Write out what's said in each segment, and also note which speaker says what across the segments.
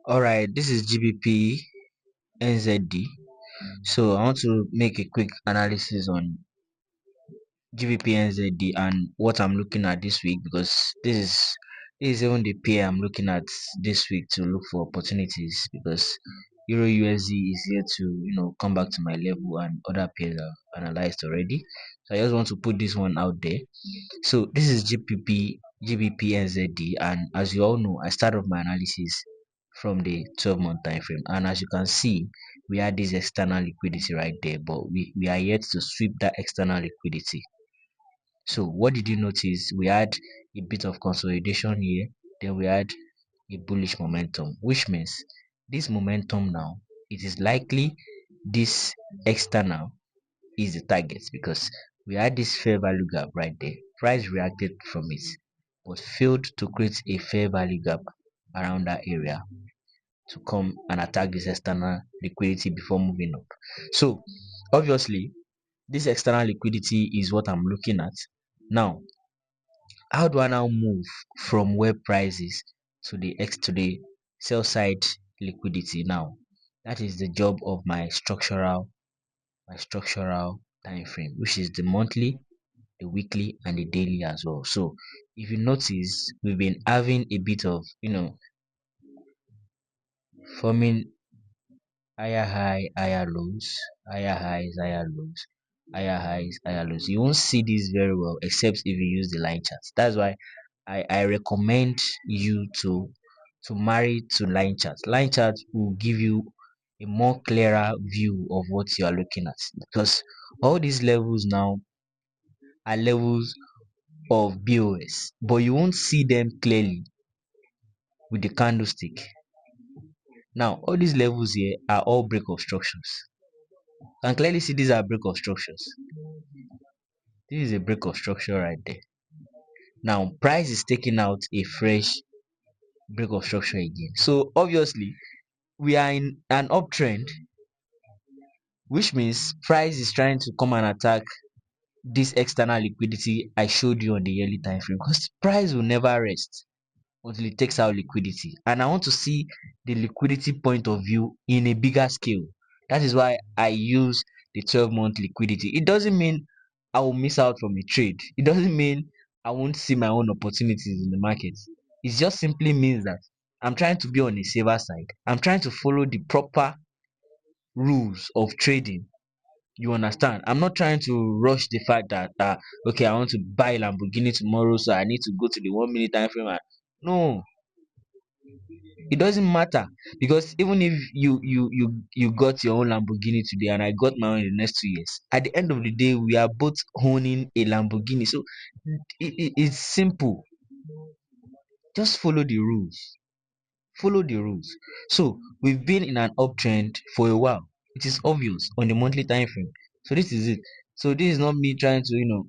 Speaker 1: Alright, this is GBPNZD. So I want to make a quick analysis on GBPNZD and what I'm looking at this week, because this is even the pair I'm looking at this week to look for opportunities, because Euro USD is here to come back to my level, and other pairs are analyzed already. So I just want to put this one out there. So this is GBPNZD, and as you all know, I start off my analysis from the 12-month time frame, and as you can see, we had this external liquidity right there, but we are yet to sweep that external liquidity. So what did you notice? We had a bit of consolidation here, then we had a bullish momentum, which means this momentum now, it is likely this external is the target, because we had this fair value gap right there. Price reacted from it, but failed to create a fair value gap around that area to come and attack this external liquidity before moving up. So obviously, this external liquidity is what I'm looking at. Now, how do I now move from where price is to the sell side liquidity? Now, that is the job of my structural time frame, which is the monthly, the weekly, and the daily as well. So if you notice, we've been having a bit of forming higher high, higher lows, higher highs, higher lows, higher highs, higher lows. You won't see this very well except if you use the line charts. That's why I recommend you to marry to line charts. Line charts will give you a more clearer view of what you are looking at, because all these levels now are levels of BOS, but you won't see them clearly with the candlestick. Now, all these levels here are all break of structures. You can clearly see these are break of structures. This is a break of structure right there. Now, price is taking out a fresh break of structure again. So obviously, we are in an uptrend, which means price is trying to come and attack this external liquidity I showed you on the yearly time frame, because price will never rest until it takes out liquidity, and I want to see the liquidity point of view in a bigger scale. That is why I use the 12-month liquidity. It doesn't mean I will miss out from a trade, it doesn't mean I won't see my own opportunities in the market. It just simply means that I'm trying to be on a safer side. I'm trying to follow the proper rules of trading. You understand? I'm not trying to rush the fact that okay, I want to buy a Lamborghini tomorrow, so I need to go to the 1 minute time frame. No, it doesn't matter, because even if you got your own Lamborghini today and I got my own in the next 2 years, at the end of the day, we are both owning a Lamborghini. So it's simple. Just follow the rules. Follow the rules. So we've been in an uptrend for a while. It is obvious on the monthly time frame. So this is it. So this is not me trying to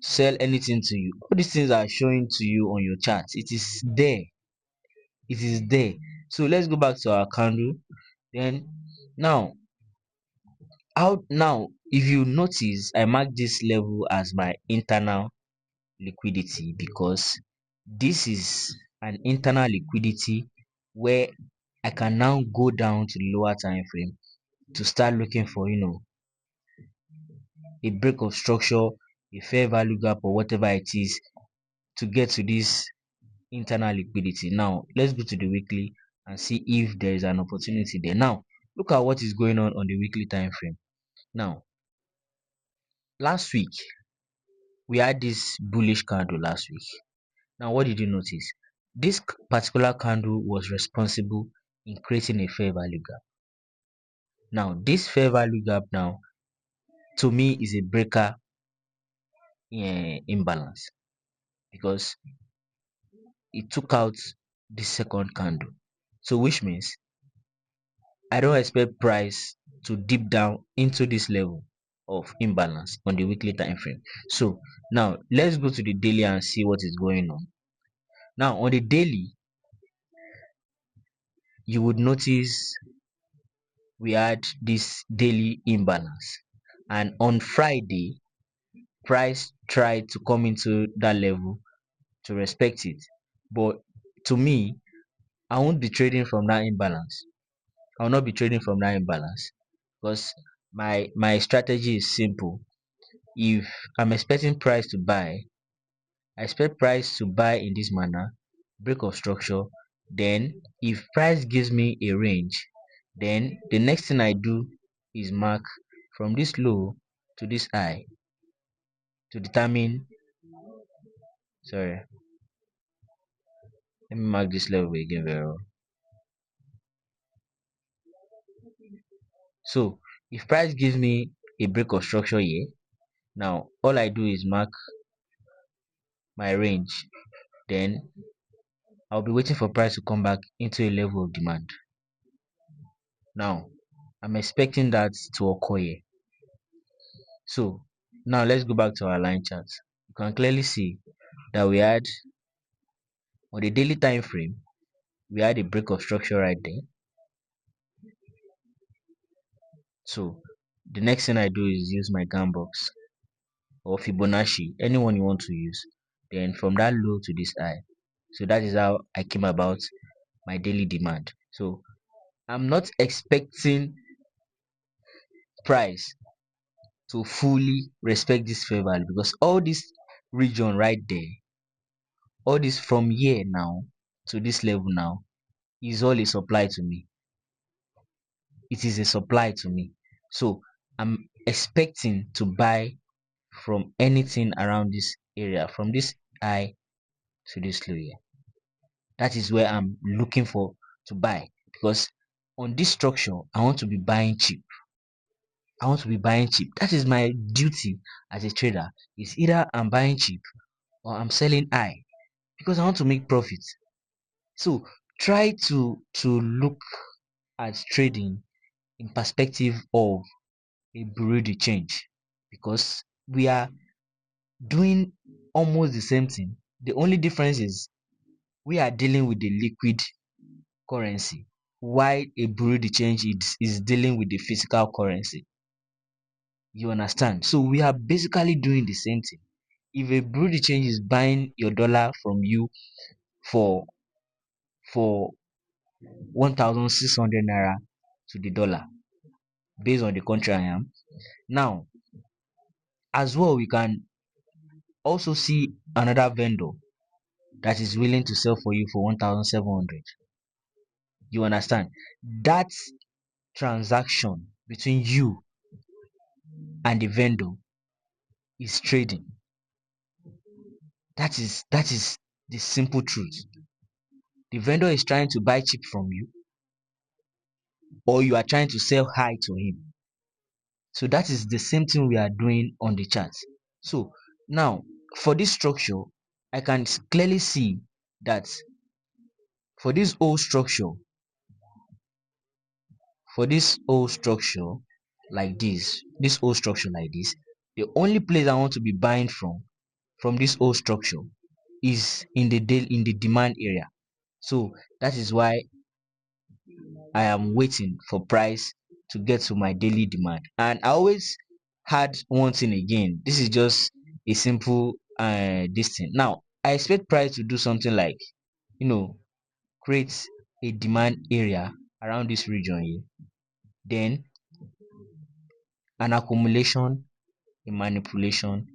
Speaker 1: sell anything to you. All these things are showing to you on your chart. It is there. It is there. So let's go back to our candle. Then now, how now, if you notice, I mark this level as my internal liquidity, because this is an internal liquidity where I can now go down to the lower time frame to start looking for a break of structure, a fair value gap, or whatever it is, to get to this internal liquidity. Now let's go to the weekly and see if there is an opportunity there. Now look at what is going on the weekly time frame. Now, last week we had this bullish candle last week. Now what did you notice? This particular candle was responsible in creating a fair value gap. Now this fair value gap now, to me, is a breaker imbalance, because it took out the second candle. So which means I don't expect price to dip down into this level of imbalance on the weekly time frame. So now let's go to the daily and see what is going on. Now on the daily, you would notice we had this daily imbalance, and on Friday price tried to come into that level to respect it, but to me, I won't be trading from that imbalance. I will not be trading from that imbalance because my strategy is simple. If I'm expecting price to buy, I expect price to buy in this manner, break of structure. Then if price gives me a range, then the next thing I do is mark from this low to this high to determine, sorry, let me mark this level again very well. So if price gives me a break of structure here, now all I do is mark my range. Then I'll be waiting for price to come back into a level of demand. Now I'm expecting that to occur here. So now let's go back to our line chart. You can clearly see that we had on the daily time frame, we had a break of structure right there. So the next thing I do is use my Gann box or Fibonacci, anyone you want to use. Then from that low to this high. So that is how I came about my daily demand. So I'm not expecting price to fully respect this fair value because all this region right there, all this from here now to this level now is all a supply to me. It is a supply to me. So I'm expecting to buy from anything around this area, from this high to this low here. That is where I'm looking for to buy because on this structure I want to be buying cheap. I want to be buying cheap. That is my duty as a trader. It's either I'm buying cheap or I'm selling high because I want to make profit. So try to look at trading in perspective of a bureau de change because we are doing almost the same thing. The only difference is we are dealing with the liquid currency while a bureau de change is dealing with the physical currency. You understand? So we are basically doing the same thing. If a bureau de change is buying your dollar from you for for 1,600 naira to the dollar based on the country I am. Now, as well, we can also see another vendor that is willing to sell for you for 1,700. You understand? That transaction between you and the vendor is trading. That is the simple truth. The vendor is trying to buy cheap from you, or you are trying to sell high to him. So that is the same thing we are doing on the chart. So now for this structure, I can clearly see that for this whole structure, for this whole structure like this whole structure like this, the only place I want to be buying from this whole structure is in the demand area. So that is why I am waiting for price to get to my daily demand. And I always had one thing again. This is just a simple this thing. Now I expect price to do something like, you know, create a demand area around this region here. Then an accumulation, a manipulation,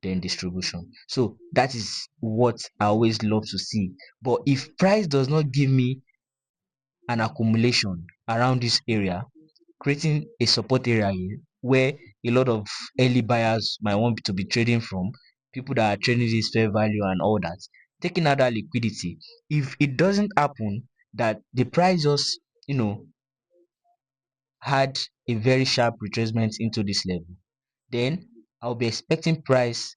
Speaker 1: then distribution. So that is what I always love to see. But if price does not give me an accumulation around this area, creating a support area here where a lot of early buyers might want to be trading from, people that are trading this fair value and all that, taking out that liquidity. If it doesn't happen that the price just, had a very sharp retracement into this level, then I'll be expecting price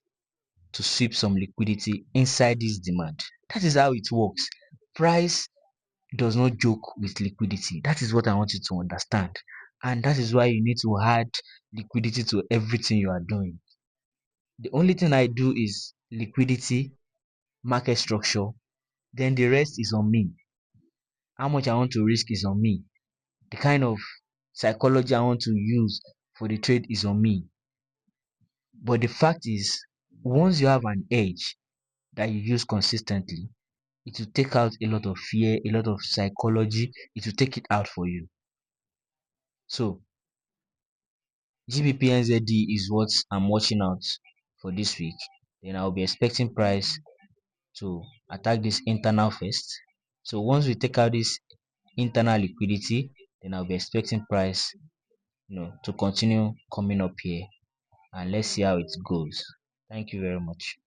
Speaker 1: to sweep some liquidity inside this demand. That is how it works. Price does not joke with liquidity. That is what I want you to understand. And that is why you need to add liquidity to everything you are doing. The only thing I do is liquidity, market structure, then the rest is on me. How much I want to risk is on me. The kind of psychology I want to use for the trade is on me. But the fact is, once you have an edge that you use consistently, it will take out a lot of fear, a lot of psychology. It will take it out for you. So GBPNZD is what I'm watching out for this week. Then I'll be expecting price to attack this internal first. So once we take out this internal liquidity, then I'll be expecting price, to continue coming up here, and let's see how it goes. Thank you very much.